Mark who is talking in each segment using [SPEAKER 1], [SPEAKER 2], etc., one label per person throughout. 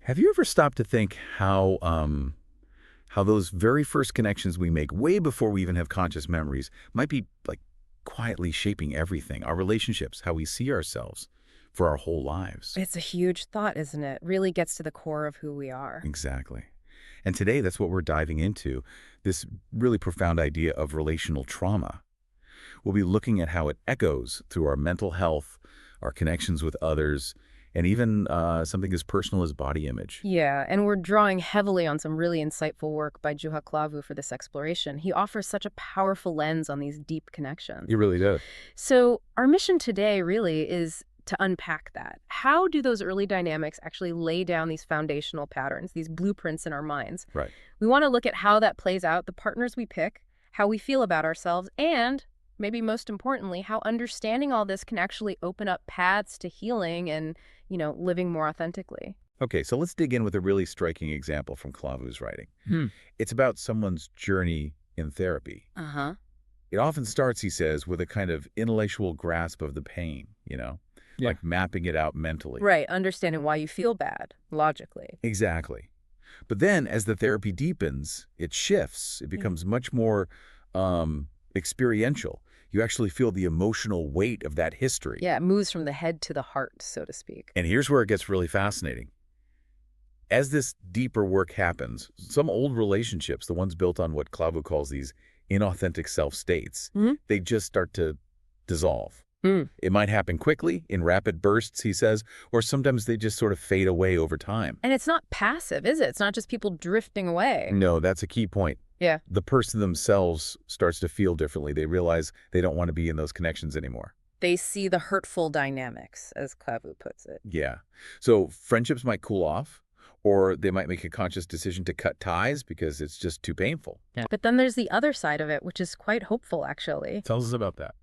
[SPEAKER 1] Have you ever stopped to think how those very first connections we make way before we even have conscious memories might be like quietly shaping everything, our relationships, how we see ourselves for our whole lives?
[SPEAKER 2] It's a huge thought, isn't it? Really gets to the core of who we are.
[SPEAKER 1] Exactly. And today, that's what we're diving into, this really profound idea of relational trauma. We'll be looking at how it echoes through our mental health, our connections with others, and even something as personal as body image.
[SPEAKER 2] Yeah, and we're drawing heavily on some really insightful work by Juha Klaavu for this exploration. He offers such a powerful lens on these deep connections.
[SPEAKER 1] You really do.
[SPEAKER 2] So our mission today really is to unpack that. How do those early dynamics actually lay down these foundational patterns, these blueprints in our minds?
[SPEAKER 1] Right.
[SPEAKER 2] We want to look at how that plays out, the partners we pick, how we feel about ourselves, and maybe most importantly, how understanding all this can actually open up paths to healing and, living more authentically.
[SPEAKER 1] Okay, so let's dig in with a really striking example from Klavu's writing.
[SPEAKER 2] Hmm.
[SPEAKER 1] It's about someone's journey in therapy.
[SPEAKER 2] Uh-huh.
[SPEAKER 1] It often starts, he says, with a kind of intellectual grasp of the pain,
[SPEAKER 2] Yeah.
[SPEAKER 1] like mapping it out mentally.
[SPEAKER 2] Right, understanding why you feel bad, logically.
[SPEAKER 1] Exactly. But then as the therapy deepens, it shifts. It becomes much more experiential. You actually feel the emotional weight of that history.
[SPEAKER 2] Yeah, it moves from the head to the heart, so to speak.
[SPEAKER 1] And here's where it gets really fascinating. As this deeper work happens, some old relationships, the ones built on what Klavu calls these inauthentic self-states, they just start to dissolve. It might happen quickly, in rapid bursts, he says, or sometimes they just sort of fade away over time.
[SPEAKER 2] And it's not passive, is it? It's not just people drifting away.
[SPEAKER 1] No, that's a key point.
[SPEAKER 2] Yeah.
[SPEAKER 1] The person themselves starts to feel differently. They realize they don't want to be in those connections anymore.
[SPEAKER 2] They see the hurtful dynamics, as Klaavu puts it.
[SPEAKER 1] Yeah. So friendships might cool off, or they might make a conscious decision to cut ties because it's just too painful.
[SPEAKER 2] Yeah. But then there's the other side of it, which is quite hopeful, actually.
[SPEAKER 1] Tell us about that.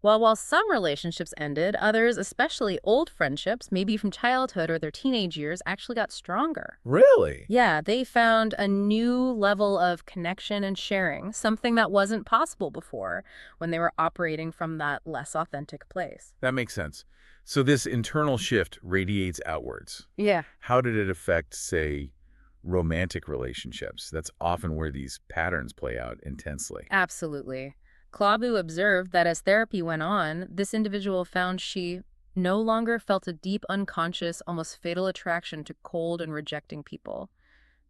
[SPEAKER 2] Well, while some relationships ended, others, especially old friendships, maybe from childhood or their teenage years, actually got stronger.
[SPEAKER 1] Really?
[SPEAKER 2] Yeah, they found a new level of connection and sharing, something that wasn't possible before when they were operating from that less authentic place.
[SPEAKER 1] That makes sense. So this internal shift radiates outwards.
[SPEAKER 2] Yeah.
[SPEAKER 1] How did it affect, say, romantic relationships? That's often where these patterns play out intensely.
[SPEAKER 2] Absolutely. Klaavu observed that as therapy went on, this individual found she no longer felt a deep, unconscious, almost fatal attraction to cold and rejecting people.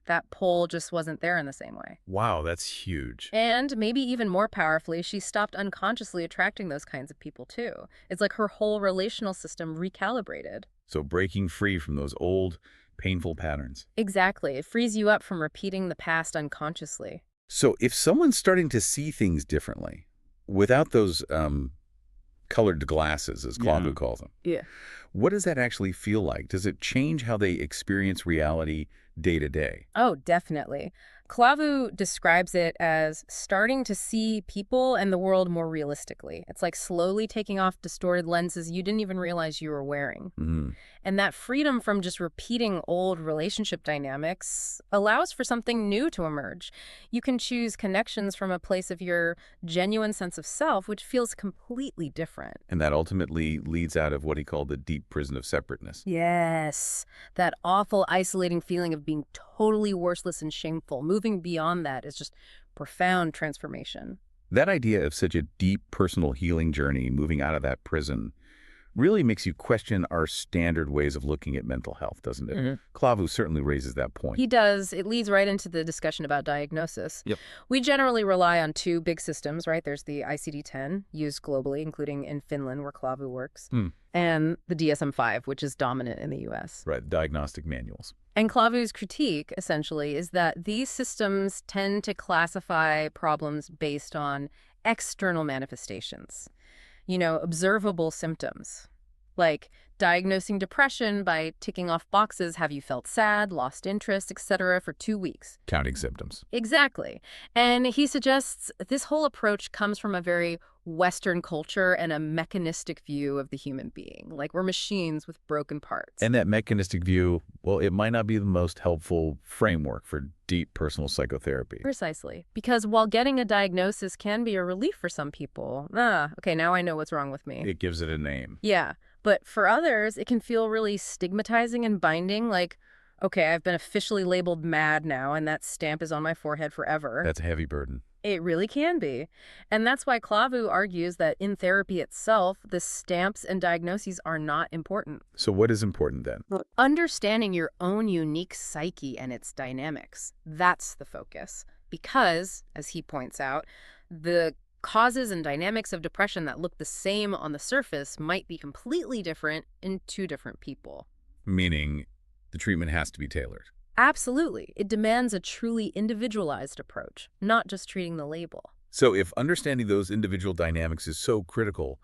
[SPEAKER 2] That pull just wasn't there in the same way.
[SPEAKER 1] Wow, that's huge.
[SPEAKER 2] And maybe even more powerfully, she stopped unconsciously attracting those kinds of people too. It's like her whole relational system recalibrated.
[SPEAKER 1] So breaking free from those old, painful patterns.
[SPEAKER 2] Exactly. It frees you up from repeating the past unconsciously.
[SPEAKER 1] So if someone's starting to see things differently, without those colored glasses, as Klaavu calls them,
[SPEAKER 2] Yeah.
[SPEAKER 1] what does that actually feel like? Does it change how they experience reality day to day?
[SPEAKER 2] Oh, definitely. Klaavu describes it as starting to see people and the world more realistically. It's like slowly taking off distorted lenses you didn't even realize you were wearing. And that freedom from just repeating old relationship dynamics allows for something new to emerge. You can choose connections from a place of your genuine sense of self, which feels completely different.
[SPEAKER 1] And that ultimately leads out of what he called the deep prison of separateness.
[SPEAKER 2] Yes, that awful, isolating feeling of being totally worthless and shameful. Moving beyond that is just profound transformation.
[SPEAKER 1] That idea of such a deep personal healing journey, moving out of that prison, really makes you question our standard ways of looking at mental health, doesn't it? Klaavu certainly raises that point.
[SPEAKER 2] He does. It leads right into the discussion about diagnosis.
[SPEAKER 1] Yep.
[SPEAKER 2] We generally rely on two big systems, right? There's the ICD-10, used globally, including in Finland, where Klaavu works, and the DSM-5, which is dominant in the U.S.
[SPEAKER 1] Right, diagnostic manuals.
[SPEAKER 2] And Klaavu's critique, essentially, is that these systems tend to classify problems based on external manifestations, observable symptoms, like diagnosing depression by ticking off boxes, have you felt sad, lost interest, etc., for 2 weeks.
[SPEAKER 1] Counting symptoms.
[SPEAKER 2] Exactly. And he suggests this whole approach comes from a very Western culture and a mechanistic view of the human being, like we're machines with broken parts.
[SPEAKER 1] And that mechanistic view, well, it might not be the most helpful framework for deep personal psychotherapy.
[SPEAKER 2] Precisely. Because while getting a diagnosis can be a relief for some people, okay, now I know what's wrong with me.
[SPEAKER 1] It gives it a name.
[SPEAKER 2] Yeah. But for others, it can feel really stigmatizing and binding, like, Okay, I've been officially labeled mad now, and that stamp is on my forehead forever.
[SPEAKER 1] That's a heavy burden.
[SPEAKER 2] It really can be. And that's why Klaavu argues that in therapy itself, the stamps and diagnoses are not important.
[SPEAKER 1] So what is important then?
[SPEAKER 2] Well, understanding your own unique psyche and its dynamics, that's the focus. Because, as he points out, the causes and dynamics of depression that look the same on the surface might be completely different in two different people.
[SPEAKER 1] Meaning the treatment has to be tailored.
[SPEAKER 2] Absolutely. It demands a truly individualized approach, not just treating the label.
[SPEAKER 1] So if understanding those individual dynamics is so critical,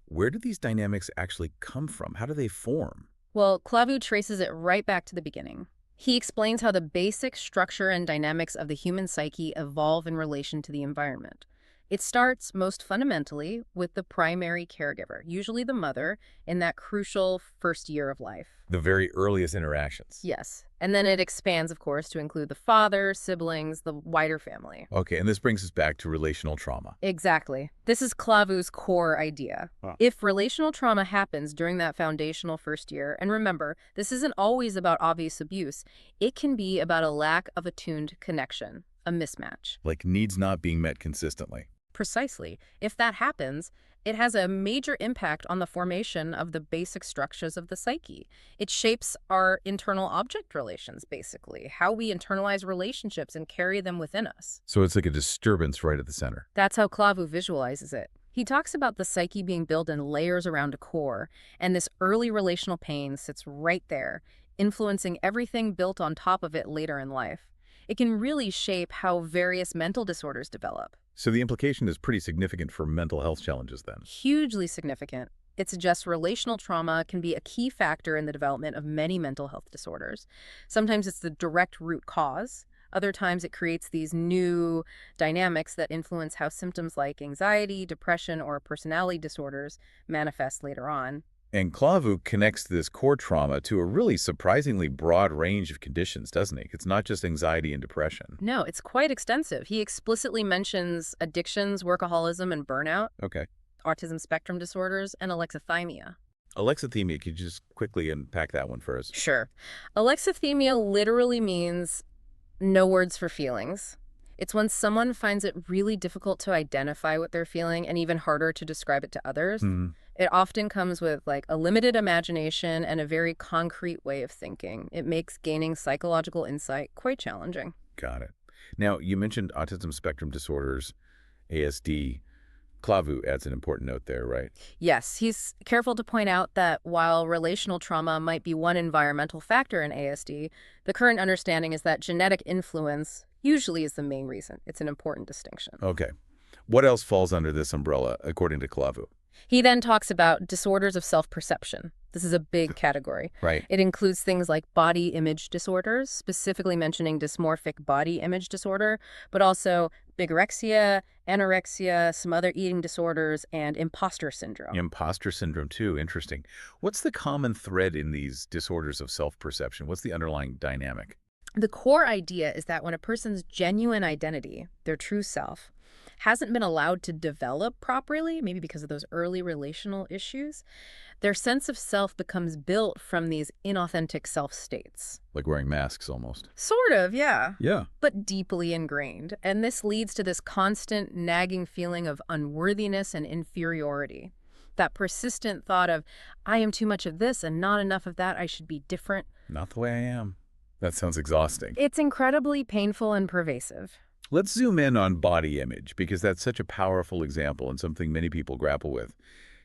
[SPEAKER 1] where do these dynamics actually come from? How do they form?
[SPEAKER 2] Well, Klaavu traces it right back to the beginning. He explains how the basic structure and dynamics of the human psyche evolve in relation to the environment. It starts, most fundamentally, with the primary caregiver, usually the mother, in that crucial first year of life.
[SPEAKER 1] The very earliest interactions.
[SPEAKER 2] Yes. And then it expands, of course, to include the father, siblings, the wider family.
[SPEAKER 1] Okay, and this brings us back to relational trauma.
[SPEAKER 2] Exactly. This is Klaavu's core idea.
[SPEAKER 1] Huh.
[SPEAKER 2] If relational trauma happens during that foundational first year, and remember, this isn't always about obvious abuse, it can be about a lack of attuned connection, a mismatch.
[SPEAKER 1] Like needs not being met consistently.
[SPEAKER 2] Precisely. If that happens, it has a major impact on the formation of the basic structures of the psyche. It shapes our internal object relations, basically, how we internalize relationships and carry them within us.
[SPEAKER 1] So it's like a disturbance right at the center.
[SPEAKER 2] That's how Klaavu visualizes it. He talks about the psyche being built in layers around a core, and this early relational pain sits right there, influencing everything built on top of it later in life. It can really shape how various mental disorders develop.
[SPEAKER 1] So the implication is pretty significant for mental health challenges then.
[SPEAKER 2] Hugely significant. It suggests relational trauma can be a key factor in the development of many mental health disorders. Sometimes it's the direct root cause. Other times it creates these new dynamics that influence how symptoms like anxiety, depression, or personality disorders manifest later on.
[SPEAKER 1] And Klaavu connects this core trauma to a really surprisingly broad range of conditions, doesn't he? It's not just anxiety and depression.
[SPEAKER 2] No, it's quite extensive. He explicitly mentions addictions, workaholism, and burnout,
[SPEAKER 1] Okay.
[SPEAKER 2] autism spectrum disorders, and alexithymia.
[SPEAKER 1] Alexithymia, could you just quickly unpack that one for us?
[SPEAKER 2] Sure. Alexithymia literally means no words for feelings. It's when someone finds it really difficult to identify what they're feeling and even harder to describe it to others. It often comes with like a limited imagination and a very concrete way of thinking. It makes gaining psychological insight quite challenging.
[SPEAKER 1] Got it. Now, you mentioned autism spectrum disorders, ASD. Klaavu adds an important note there, right?
[SPEAKER 2] Yes, he's careful to point out that while relational trauma might be one environmental factor in ASD, the current understanding is that genetic influence usually is the main reason. It's an important distinction.
[SPEAKER 1] Okay. What else falls under this umbrella, according to Klaavu?
[SPEAKER 2] He then talks about disorders of self-perception. This is a big category.
[SPEAKER 1] Right.
[SPEAKER 2] It includes things like body image disorders, specifically mentioning dysmorphic body image disorder, but also bigorexia, anorexia, some other eating disorders, and imposter syndrome.
[SPEAKER 1] Imposter syndrome, too. Interesting. What's the common thread in these disorders of self-perception? What's the underlying dynamic?
[SPEAKER 2] The core idea is that when a person's genuine identity, their true self, hasn't been allowed to develop properly, maybe because of those early relational issues, their sense of self becomes built from these inauthentic self states.
[SPEAKER 1] Like wearing masks, almost.
[SPEAKER 2] Sort of, yeah.
[SPEAKER 1] Yeah.
[SPEAKER 2] But deeply ingrained. And this leads to this constant nagging feeling of unworthiness and inferiority. That persistent thought of, I am too much of this and not enough of that, I should be different.
[SPEAKER 1] Not the way I am. That sounds exhausting.
[SPEAKER 2] It's incredibly painful and pervasive.
[SPEAKER 1] Let's zoom in on body image, because that's such a powerful example and something many people grapple with.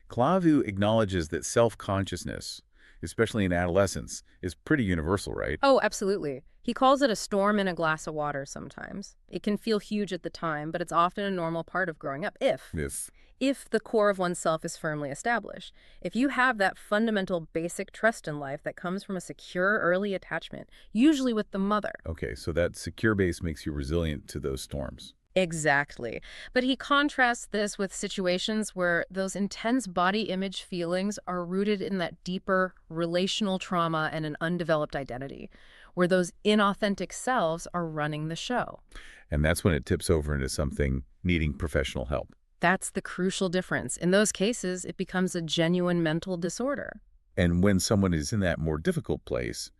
[SPEAKER 1] Klaavu acknowledges that self-consciousness, especially in adolescence, is pretty universal, right?
[SPEAKER 2] Oh, absolutely. He calls it a storm in a glass of water sometimes. It can feel huge at the time, but it's often a normal part of growing up if the core of oneself is firmly established. If you have that fundamental basic trust in life that comes from a secure early attachment, usually with the mother.
[SPEAKER 1] Okay, so that secure base makes you resilient to those storms.
[SPEAKER 2] Exactly. But he contrasts this with situations where those intense body image feelings are rooted in that deeper relational trauma and an undeveloped identity, where those inauthentic selves are running the show.
[SPEAKER 1] And that's when it tips over into something needing professional help.
[SPEAKER 2] That's the crucial difference. In those cases, it becomes a genuine mental disorder.
[SPEAKER 1] And when someone is in that more difficult place,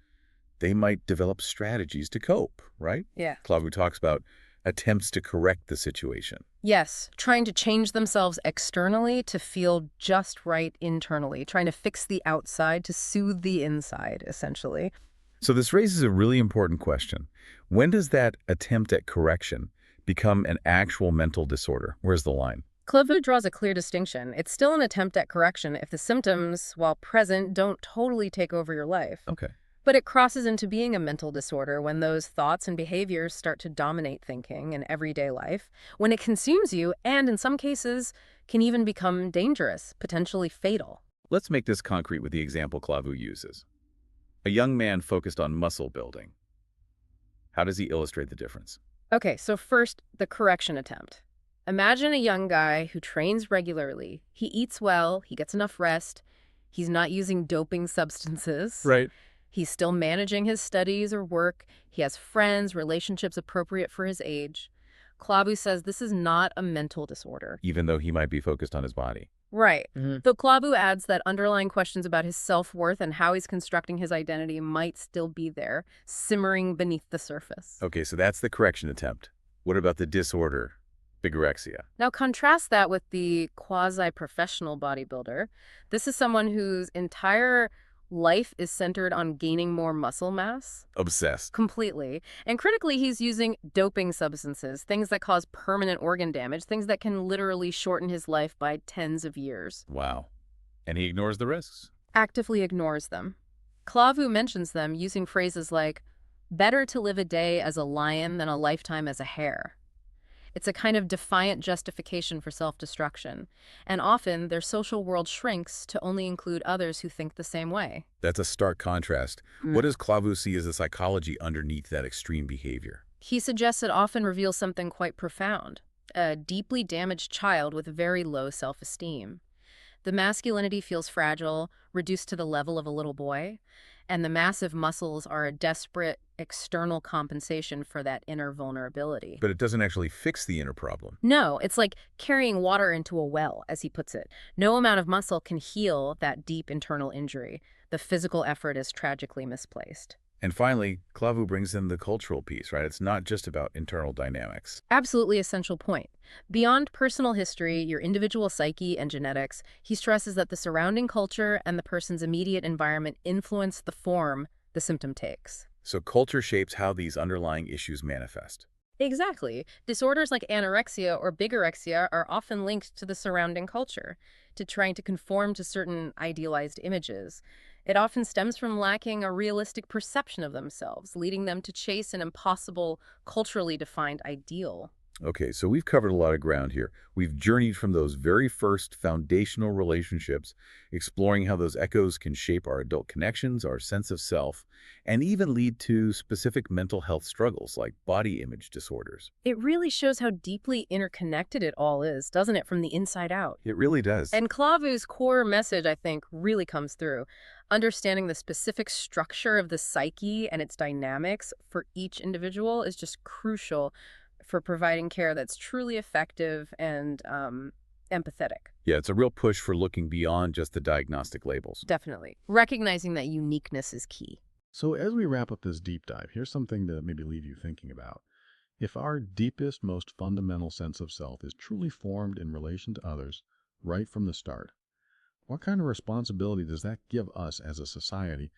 [SPEAKER 1] they might develop strategies to cope, right?
[SPEAKER 2] Yeah.
[SPEAKER 1] Klaavu talks about attempts to correct the situation.
[SPEAKER 2] Yes, trying to change themselves externally to feel just right internally, trying to fix the outside to soothe the inside, essentially.
[SPEAKER 1] So this raises a really important question. When does that attempt at correction become an actual mental disorder? Where's the line?
[SPEAKER 2] Klaavu draws a clear distinction. It's still an attempt at correction if the symptoms, while present, don't totally take over your life.
[SPEAKER 1] Okay.
[SPEAKER 2] But it crosses into being a mental disorder when those thoughts and behaviors start to dominate thinking and everyday life, when it consumes you and, in some cases, can even become dangerous, potentially fatal.
[SPEAKER 1] Let's make this concrete with the example Klaavu uses. A young man focused on muscle building. How does he illustrate the difference?
[SPEAKER 2] Okay, so first, the correction attempt. Imagine a young guy who trains regularly. He eats well, he gets enough rest, he's not using doping substances.
[SPEAKER 1] Right.
[SPEAKER 2] He's still managing his studies or work. He has friends, relationships appropriate for his age. Klaavu says this is not a mental disorder.
[SPEAKER 1] Even though he might be focused on his body.
[SPEAKER 2] Right. Though Klaavu adds that underlying questions about his self-worth and how he's constructing his identity might still be there, simmering beneath the surface.
[SPEAKER 1] Okay, so that's the correction attempt. What about the disorder, bigorexia?
[SPEAKER 2] Now contrast that with the quasi-professional bodybuilder. This is someone whose entire life is centered on gaining more muscle mass.
[SPEAKER 1] Obsessed.
[SPEAKER 2] Completely. And critically, he's using doping substances, things that cause permanent organ damage, things that can literally shorten his life by tens of years.
[SPEAKER 1] Wow. And he ignores the risks.
[SPEAKER 2] Actively ignores them. Klaavu mentions them using phrases like, better to live a day as a lion than a lifetime as a hare. It's a kind of defiant justification for self-destruction, and often their social world shrinks to only include others who think the same way.
[SPEAKER 1] That's a stark contrast. What does Klaavu see as the psychology underneath that extreme behavior?
[SPEAKER 2] He suggests it often reveals something quite profound, a deeply damaged child with very low self-esteem. The masculinity feels fragile, reduced to the level of a little boy, and the massive muscles are a desperate external compensation for that inner vulnerability.
[SPEAKER 1] But it doesn't actually fix the inner problem.
[SPEAKER 2] No, it's like carrying water into a well, as he puts it. No amount of muscle can heal that deep internal injury. The physical effort is tragically misplaced.
[SPEAKER 1] And finally, Klaavu brings in the cultural piece, right? It's not just about internal dynamics.
[SPEAKER 2] Absolutely essential point. Beyond personal history, your individual psyche and genetics, he stresses that the surrounding culture and the person's immediate environment influence the form the symptom takes.
[SPEAKER 1] So culture shapes how these underlying issues manifest.
[SPEAKER 2] Exactly. Disorders like anorexia or bigorexia are often linked to the surrounding culture, to trying to conform to certain idealized images. It often stems from lacking a realistic perception of themselves, leading them to chase an impossible, culturally defined ideal.
[SPEAKER 1] Okay, so we've covered a lot of ground here. We've journeyed from those very first foundational relationships, exploring how those echoes can shape our adult connections, our sense of self, and even lead to specific mental health struggles like body image disorders.
[SPEAKER 2] It really shows how deeply interconnected it all is, doesn't it, from the inside out?
[SPEAKER 1] It really does.
[SPEAKER 2] And Klaavu's core message, I think, really comes through. Understanding the specific structure of the psyche and its dynamics for each individual is just crucial for providing care that's truly effective and empathetic.
[SPEAKER 1] Yeah, it's a real push for looking beyond just the diagnostic labels.
[SPEAKER 2] Definitely. Recognizing that uniqueness is key.
[SPEAKER 3] So as we wrap up this deep dive, here's something to maybe leave you thinking about. If our deepest, most fundamental sense of self is truly formed in relation to others right from the start, what kind of responsibility does that give us as a society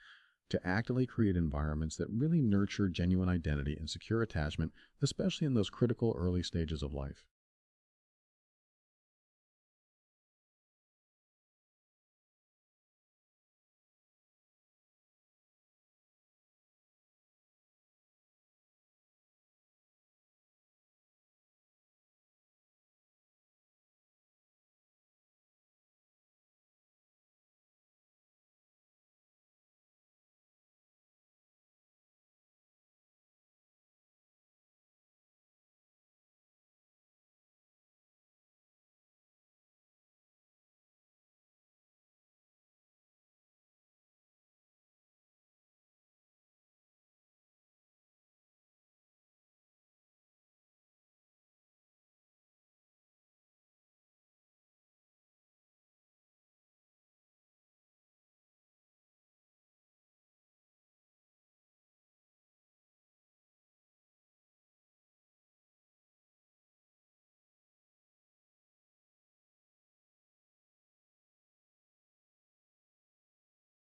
[SPEAKER 3] to actively create environments that really nurture genuine identity and secure attachment, especially in those critical early stages of life?